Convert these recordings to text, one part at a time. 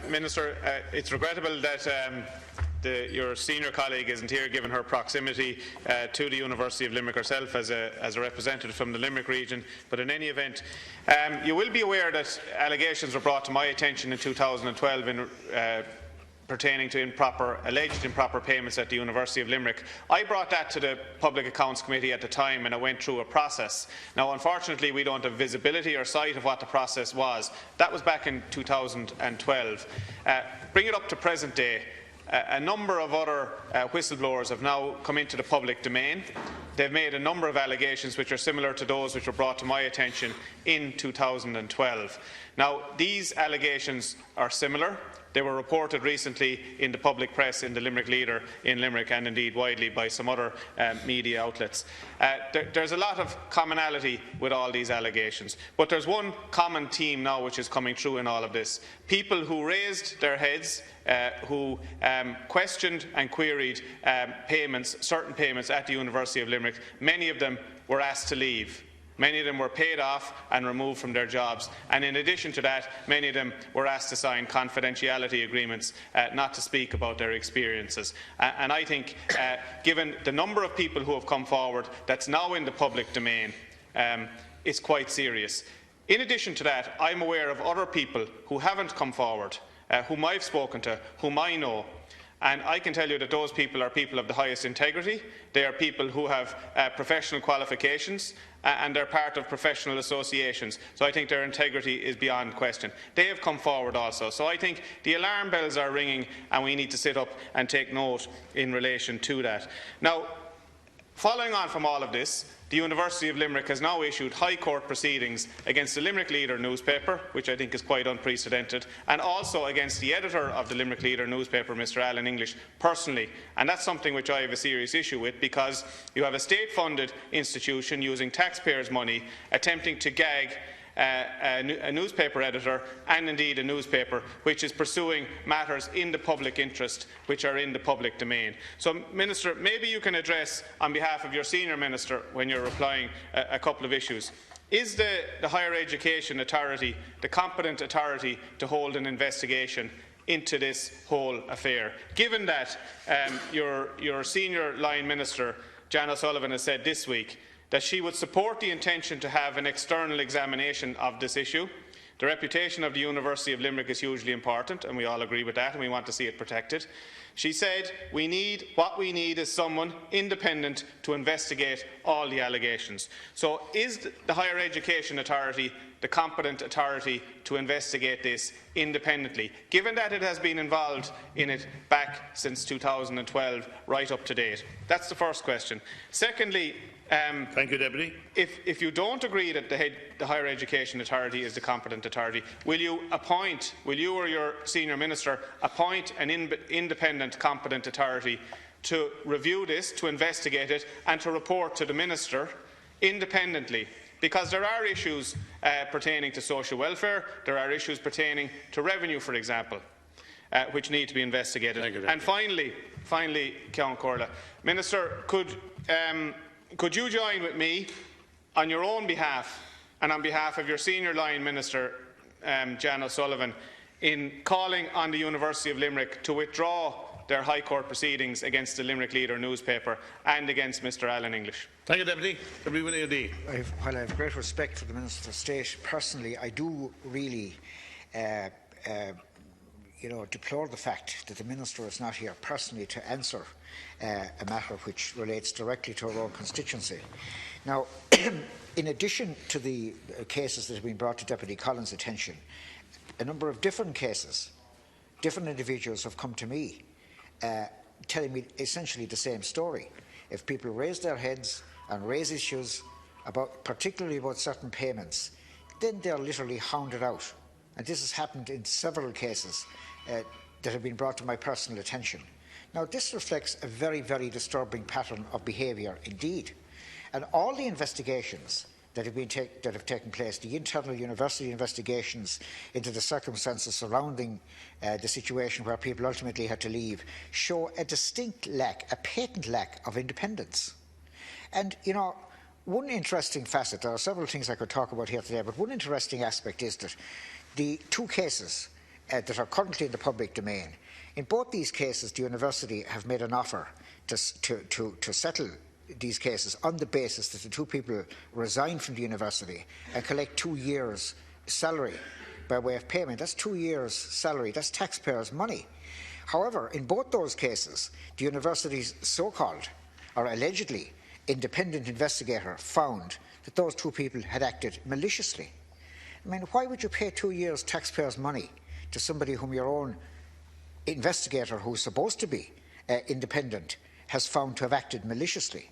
Minister, it's regrettable that your senior colleague isn't here, given her proximity to the University of Limerick herself as a representative from the Limerick region. But in any event, you will be aware that allegations were brought to my attention in 2012 pertaining to alleged improper payments at the University of Limerick. I brought that to the Public Accounts Committee at the time, and it went through a process. Now, unfortunately, we don't have visibility or sight of what the process was. That was back in 2012. Bring it up to present day. A number of other whistleblowers have now come into the public domain. They've made a number of allegations which are similar to those which were brought to my attention in 2012. Now, these allegations are similar. They were reported recently in the public press, in the Limerick Leader in Limerick, and indeed widely by some other media outlets. There's a lot of commonality with all these allegations, but there's one common theme now which is coming through in all of this. People who raised their heads, who questioned and queried certain payments at the University of Limerick, many of them were asked to leave. Many of them were paid off and removed from their jobs, and in addition to that, many of them were asked to sign confidentiality agreements not to speak about their experiences. And I think, given the number of people who have come forward that's now in the public domain, it's quite serious. In addition to that, I'm aware of other people who haven't come forward, whom I've spoken to, whom I know. And I can tell you that those people are people of the highest integrity. They are people who have professional qualifications, and they're part of professional associations. So I think their integrity is beyond question. They have come forward also. So I think the alarm bells are ringing, and we need to sit up and take note in relation to that. Now, following on from all of this, the University of Limerick has now issued High Court proceedings against the Limerick Leader newspaper, which I think is quite unprecedented, and also against the editor of the Limerick Leader newspaper, Mr. Alan English, personally. And that's something which I have a serious issue with, because you have a state-funded institution using taxpayers' money attempting to gag a newspaper editor and indeed a newspaper which is pursuing matters in the public interest, which are in the public domain. So, Minister, maybe you can address on behalf of your senior minister, when you're replying, a couple of issues. Is the Higher Education Authority the competent authority to hold an investigation into this whole affair, given that your senior line minister, Jan O'Sullivan, has said this week that she would support the intention to have an external examination of this issue? The reputation of the University of Limerick is hugely important, and we all agree with that, and we want to see it protected. She said, what we need is someone independent to investigate all the allegations. So is the Higher Education Authority the competent authority to investigate this independently, given that it has been involved in it back since 2012, right up to date? That's the first question. Secondly, thank you, Deputy. If you don't agree that the Higher Education Authority is the competent authority, will you or your senior minister appoint an independent competent authority to review this, to investigate it, and to report to the minister independently? Because there are issues pertaining to social welfare, there are issues pertaining to revenue, for example, which need to be investigated. And finally, Ceann Comhairle, Minister, could you join with me on your own behalf and on behalf of your senior line minister, Jan O'Sullivan, in calling on the University of Limerick to withdraw their High Court proceedings against the Limerick Leader newspaper and against Mr. Alan English? Thank you, Deputy. Deputy. While I have great respect for the Minister of State, personally, I do really deplore the fact that the Minister is not here personally to answer a matter which relates directly to our own constituency. Now, in addition to the cases that have been brought to Deputy Collins' attention, a number of different cases, different individuals have come to me telling me essentially the same story. If people raise their heads and raise issues particularly about certain payments, then they're literally hounded out. And this has happened in several cases that have been brought to my personal attention. Now, this reflects a very, very disturbing pattern of behaviour indeed. And all the investigations that have taken place, the internal university investigations into the circumstances surrounding the situation where people ultimately had to leave, show a distinct lack, a patent lack of independence. And, one interesting facet, there are several things I could talk about here today, but one interesting aspect is that the two cases that are currently in the public domain. In both these cases, the university have made an offer to settle these cases on the basis that the two people resign from the university and collect 2 years' salary by way of payment. That's 2 years' salary. That's taxpayers' money. However, in both those cases, the university's so-called or allegedly independent investigator found that those two people had acted maliciously. I mean, why would you pay 2 years' taxpayers' money to somebody whom your own investigator, who's supposed to be independent, has found to have acted maliciously?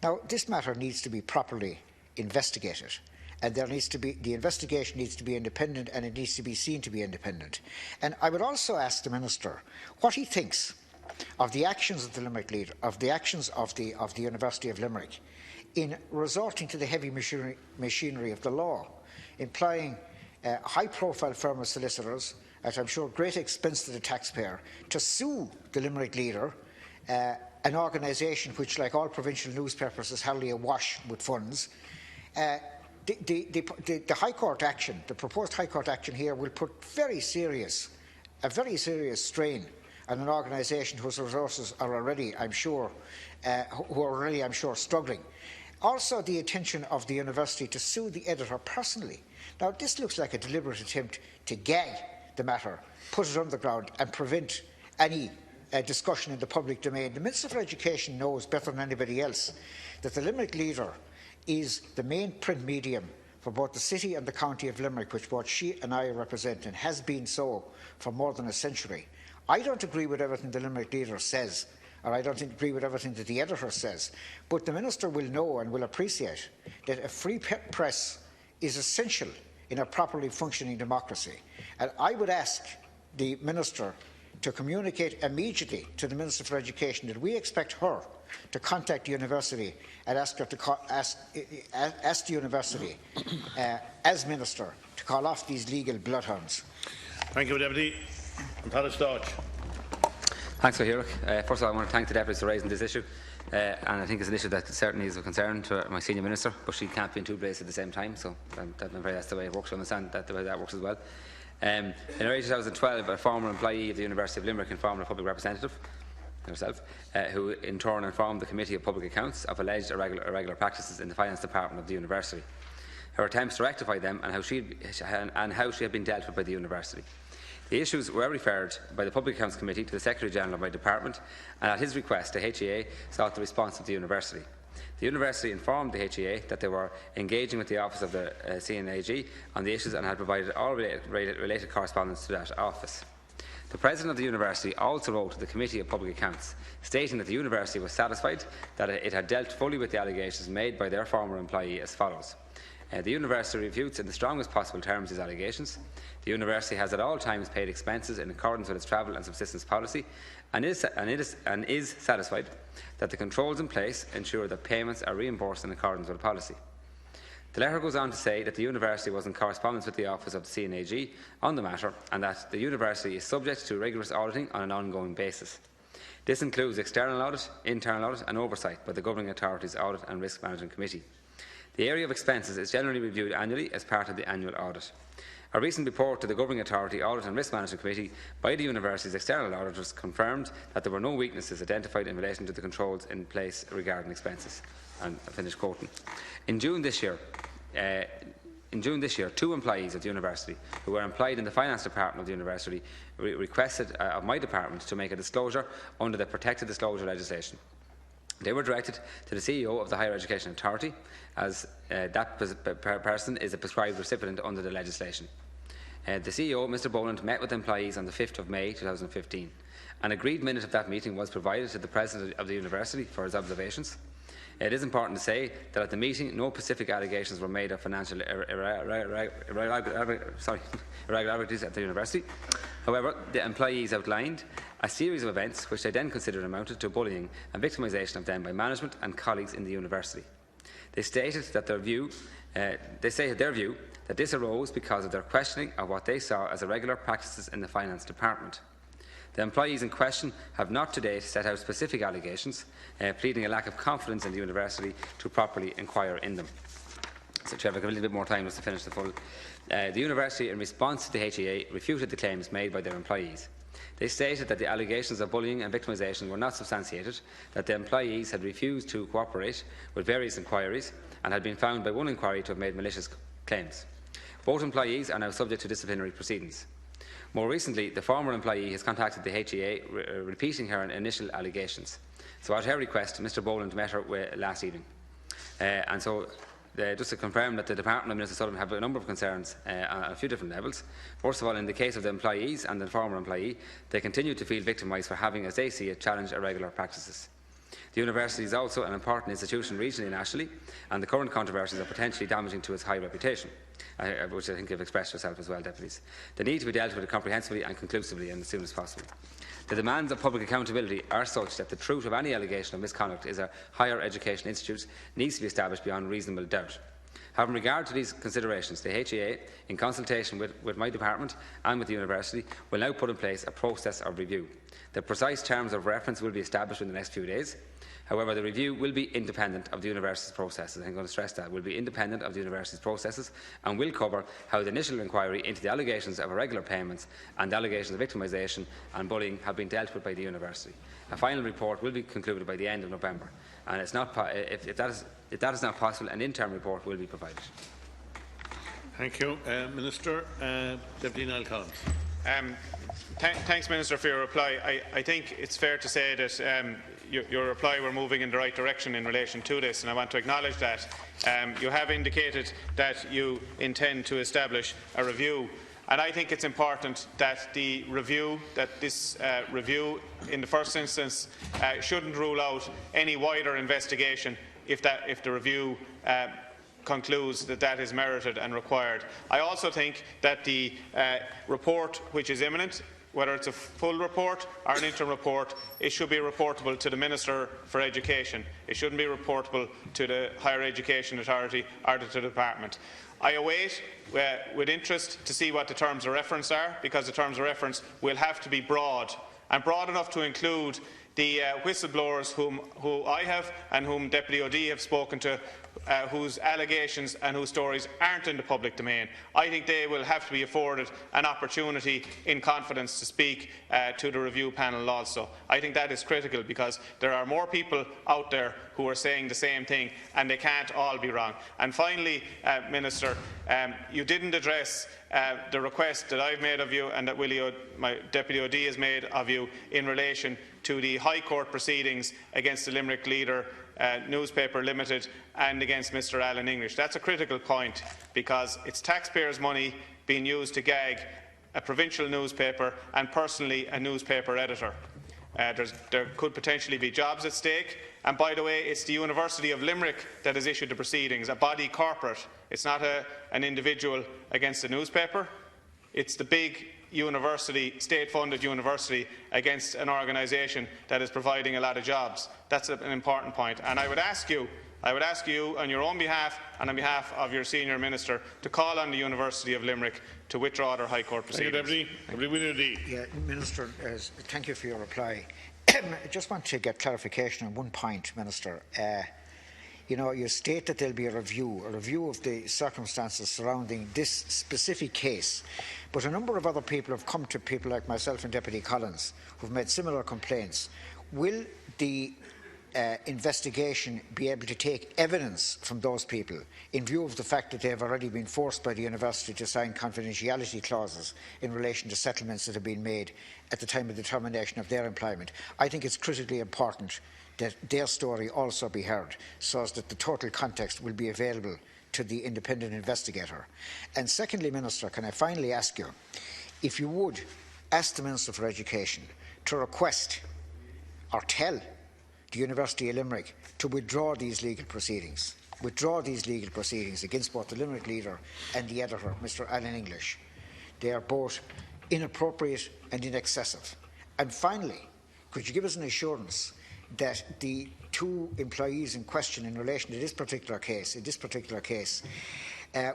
Now, this matter needs to be properly investigated, and the investigation needs to be independent, and it needs to be seen to be independent. And I would also ask the Minister what he thinks of the actions of the Limerick leader, of the actions of the University of Limerick, in resorting to the heavy machinery of the law, employing a high-profile firm of solicitors at, I'm sure, great expense to the taxpayer, to sue the Limerick leader, an organisation which, like all provincial newspapers, is hardly awash with funds. The High Court action, the proposed High Court action here, will put a very serious strain on an organisation whose resources are already, I'm sure, struggling. Also, the intention of the university to sue the editor personally. Now, this looks like a deliberate attempt to gag the matter, put it underground, and prevent any discussion in the public domain. The Minister for Education knows better than anybody else that the Limerick Leader is the main print medium for both the city and the county of Limerick, which both she and I represent, and has been so for more than a century. I don't agree with everything the Limerick Leader says, or I don't agree with everything that the editor says, but the Minister will know and will appreciate that a free press is essential in a properly functioning democracy. And I would ask the Minister to communicate immediately to the Minister for Education that we expect her to contact the university and ask her to ask the university, as Minister, to call off these legal bloodhounds. Thank you, Deputy. And Palace Dodge. Thanks, O'Hara. First of all, I want to thank the Deputy for raising this issue. And I think it's an issue that certainly is of concern to my Senior Minister, but she can't be in two places at the same time, so that's the way it works. I understand that the way that works as well. In early 2012, a former employee of the University of Limerick informed a public representative, herself, who in turn informed the Committee of Public Accounts of alleged irregular practices in the Finance Department of the University, her attempts to rectify them, and how she had been dealt with by the University. The issues were referred by the Public Accounts Committee to the Secretary-General of my department, and at his request, the HEA sought the response of the University. The University informed the HEA that they were engaging with the Office of the CNAG on the issues and had provided all related correspondence to that office. The President of the University also wrote to the Committee of Public Accounts, stating that the University was satisfied that it had dealt fully with the allegations made by their former employee as follows. The University refutes in the strongest possible terms these allegations. The University has at all times paid expenses in accordance with its travel and subsistence policy and is satisfied that the controls in place ensure that payments are reimbursed in accordance with the policy. The letter goes on to say that the University was in correspondence with the Office of the CNAG on the matter, and that the University is subject to rigorous auditing on an ongoing basis. This includes external audit, internal audit and oversight by the Governing Authority's Audit and Risk Management Committee. The area of expenses is generally reviewed annually as part of the annual audit. A recent report to the Governing Authority Audit and Risk Management Committee by the University's external auditors confirmed that there were no weaknesses identified in relation to the controls in place regarding expenses. And I finish quoting. In June this year, 2 employees of the University who were employed in the Finance Department of the University requested of my department to make a disclosure under the Protected Disclosure legislation. They were directed to the CEO of the Higher Education Authority, as that person is a prescribed recipient under the legislation. The CEO, Mr Boland, met with employees on the 5th of May 2015. An agreed minute of that meeting was provided to the President of the University for his observations. It is important to say that at the meeting no specific allegations were made of financial irregularities at the University. However, the employees outlined a series of events which they then considered amounted to bullying and victimisation of them by management and colleagues in the University. They stated their view that this arose because of their questioning of what they saw as irregular practices in the Finance Department. The employees in question have not to date set out specific allegations, pleading a lack of confidence in the University to properly inquire in them. So, Chair, if I have a little bit more time just to finish the full. The University, in response to the HEA, refuted the claims made by their employees. They stated that the allegations of bullying and victimisation were not substantiated, that the employees had refused to cooperate with various inquiries and had been found by one inquiry to have made malicious claims. Both employees are now subject to disciplinary proceedings. More recently, the former employee has contacted the HEA, repeating her initial allegations. So, at her request, Mr Boland met her last evening. Just to confirm that the Department of Minister Sullivan have a number of concerns on a few different levels. First of all, in the case of the employees and the former employee, they continue to feel victimised for having, as they see it, challenged irregular practices. The University is also an important institution regionally and nationally, and the current controversies are potentially damaging to its high reputation, which I think you've expressed yourself as well, Deputies. They need to be dealt with comprehensively and conclusively and as soon as possible. The demands of public accountability are such that the truth of any allegation of misconduct in a higher education institute needs to be established beyond reasonable doubt. Having regard to these considerations, the HEA, in consultation with my department and with the University, will now put in place a process of review. The precise terms of reference will be established in the next few days. However, the review will be independent of the University's processes. I'm going to stress that. Will be independent of the University's processes and will cover how the initial inquiry into the allegations of irregular payments and the allegations of victimisation and bullying have been dealt with by the University. A final report will be concluded by the end of November, and if that is not possible, an interim report will be provided. Thank you. Minister, Deputy Niall Collins. Thanks, Minister, for your reply. I think it's fair to say that your reply were moving in the right direction in relation to this, and I want to acknowledge that. You have indicated that you intend to establish a review, and I think it's important that this review in the first instance shouldn't rule out any wider investigation if the review concludes that that is merited and required. I also think that the report which is imminent, whether it's a full report or an interim report, it should be reportable to the Minister for Education. It shouldn't be reportable to the Higher Education Authority or to the Department. I await with interest to see what the terms of reference are, because the terms of reference will have to be broad, and broad enough to include the whistleblowers who I have and whom Deputy OD have spoken to, whose allegations and whose stories aren't in the public domain. I think they will have to be afforded an opportunity in confidence to speak to the review panel also. I think that is critical, because there are more people out there who are saying the same thing, and they can't all be wrong. And finally, Minister, you didn't address the request that I've made of you and that my Deputy OD has made of you in relation to the High Court proceedings against the Limerick Leader Newspaper Limited and against Mr Alan English. That's a critical point, because it's taxpayers' money being used to gag a provincial newspaper and personally a newspaper editor. There could potentially be jobs at stake, and by the way, it's the University of Limerick that has issued the proceedings, a body corporate. It's not an individual against a newspaper. It's the big university, state-funded university, against an organisation that is providing a lot of jobs. That's an important point. And I would ask you on your own behalf and on behalf of your senior minister to call on the University of Limerick to withdraw their High Court proceedings. Thank you, Deputy. Yeah, Minister, thank you for your reply. I just want to get clarification on one point, Minister. You state that there will be a review of the circumstances surrounding this specific case, but a number of other people have come to people like myself and Deputy Collins who have made similar complaints. Will the investigation be able to take evidence from those people in view of the fact that they have already been forced by the University to sign confidentiality clauses in relation to settlements that have been made at the time of the termination of their employment? I think it's critically important that their story also be heard, so as that the total context will be available to the independent investigator. And secondly, Minister, can I finally ask you if you would ask the Minister for Education to request or tell the University of Limerick to withdraw these legal proceedings against both the Limerick Leader and the editor, Mr Alan English. They are both inappropriate and excessive. And finally, could you give us an assurance that the two employees in question in relation to this particular case,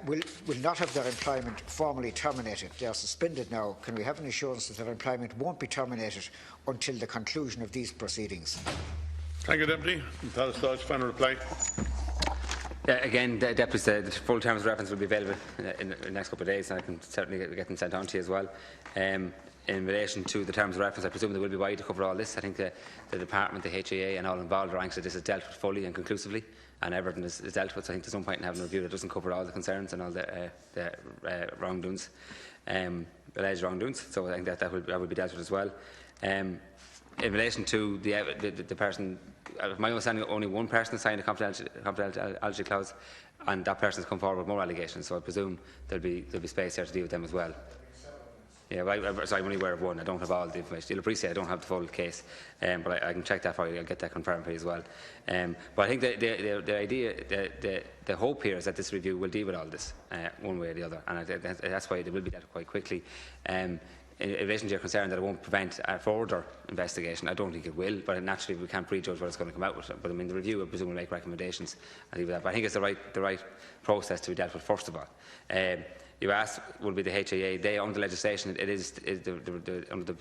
will not have their employment formally terminated? They are suspended now. Can we have an assurance that their employment won't be terminated until the conclusion of these proceedings? Thank you, Deputy. Final reply. Yeah, again, Deputy, the full terms of reference will be available in the next couple of days, and I can certainly get them sent on to you as well. In relation to the terms of reference, I presume there will be wide to cover all this. I think the Department, the HAA and all involved are anxious that this is dealt with fully and conclusively, and everything is dealt with. So I think there's no point in having a review that doesn't cover all the concerns and all the wrongdoings, alleged wrongdoings. So I think that will be dealt with as well. In relation to the person, my understanding, only one person has signed a confidentiality clause, and that person has come forward with more allegations. So I presume there'll be space here to deal with them as well. Yeah, well, so I'm only aware of one. I don't have all the information. You'll appreciate I don't have the full case, but I can check that for you. I'll get that confirmed for you as well. But I think the idea, the hope here is that this review will deal with all this one way or the other, and that's why it will be dealt with quite quickly. In relation to your concern that it won't prevent a further investigation, I don't think it will, but naturally we can't prejudge what it's going to come out with. But I mean, the review will presumably make recommendations and leave it at that. But I think it's the right process to be dealt with first of all. You asked, will be the HAA? They, under the legislation, it is under the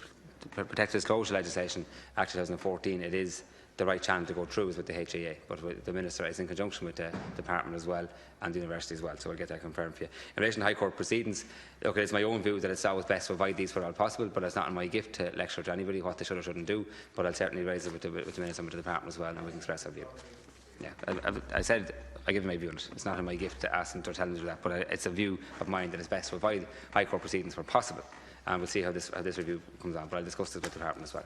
Protected Disclosure legislation, Act 2014. It is the right channel to go through is with the HAA, but the Minister is in conjunction with the Department as well and the University as well. So I'll get that confirmed for you. In relation to High Court proceedings, look, it's my own view that it's always best to avoid these where all possible, but it's not in my gift to lecture to anybody what they should or shouldn't do. But I'll certainly raise it with the Minister and with the Department as well, and we can express our view. Yeah, I said I give my view on it. It's not in my gift to ask them or tell them to do that, but it's a view of mine that it's best to avoid High Court proceedings where possible, and we'll see how this review comes on. But I'll discuss this with the Department as well.